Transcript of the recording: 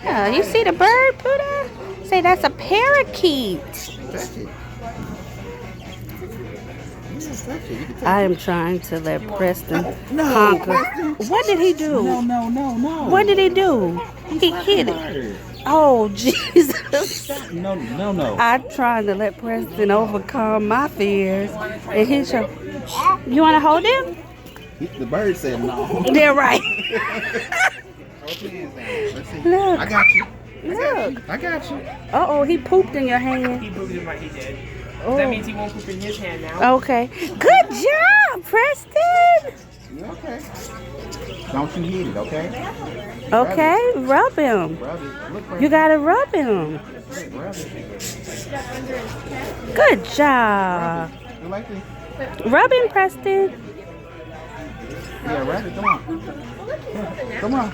Yeah, you see the bird, Buddha? Say that's a parakeet. Touch it. Touch it. You can touch I it. am trying to let Preston No, conquer. Preston. What did he do? No. What did he do? He hit it. Harder. Oh, Jesus. Stop. No. I'm trying to let Preston overcome my fears. And he's your... You want to hold him? The bird said no. They're right. Let's see. Look. I got you. Look. I got you. Uh-oh, he pooped in your hand. He pooped in my, he did. Oh. That means he won't poop in his hand now. Okay. Good job, Preston. You okay? Don't you hit it, okay? Okay, rub him. Rub it. Look, You gotta rub him. rub it. Good job. You like this? Rub him, Preston. Yeah, rub it. Come on. Come on.